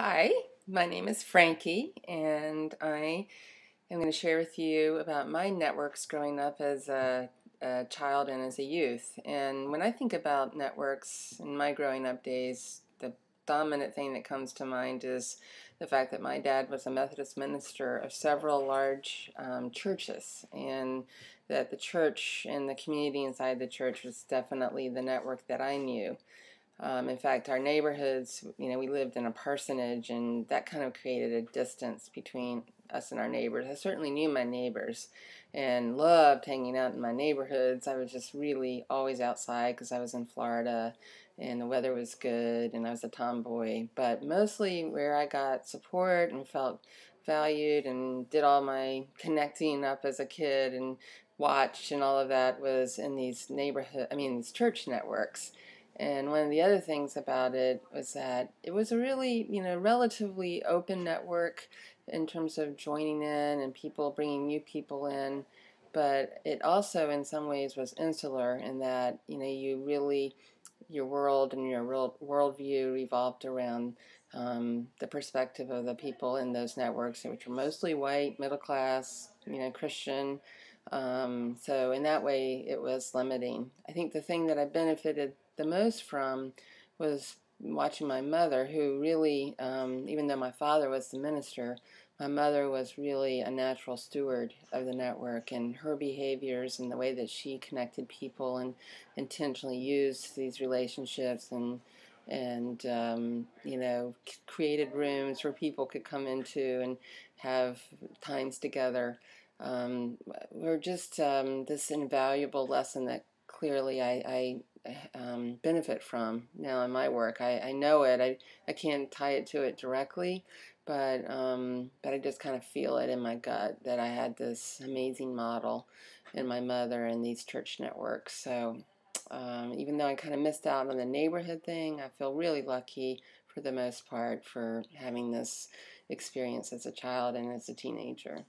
Hi, my name is Frankie, and I am going to share with you about my networks growing up as a child and as a youth. And when I think about networks in my growing up days, the dominant thing that comes to mind is the fact that my dad was a Methodist minister of several large churches, and that the church and the community inside the church was definitely the network that I knew. In fact, our neighborhoods, we lived in a parsonage, and that kind of created a distance between us and our neighbors. I certainly knew my neighbors and loved hanging out in my neighborhoods. I was just really always outside because I was in Florida and the weather was good and I was a tomboy. But mostly where I got support and felt valued and did all my connecting up as a kid and watched and all of that was in these church networks. And one of the other things about it was that it was a really, relatively open network in terms of joining in and people bringing new people in. But it also, in some ways, was insular in that, your world and your worldview revolved around the perspective of the people in those networks, which were mostly white, middle class, Christian. So in that way, it was limiting. I think the thing that I benefited the most from was watching my mother, who really, even though my father was the minister, my mother was really a natural steward of the network, and her behaviors and the way that she connected people and intentionally used these relationships and created rooms where people could come into and have times together. Were just this invaluable lesson that clearly I benefit from now in my work. I know it. I can't tie it to it directly, but I just kind of feel it in my gut that I had this amazing model in my mother and these church networks. So even though I kind of missed out on the neighborhood thing, I feel really lucky for the most part for having this experience as a child and as a teenager.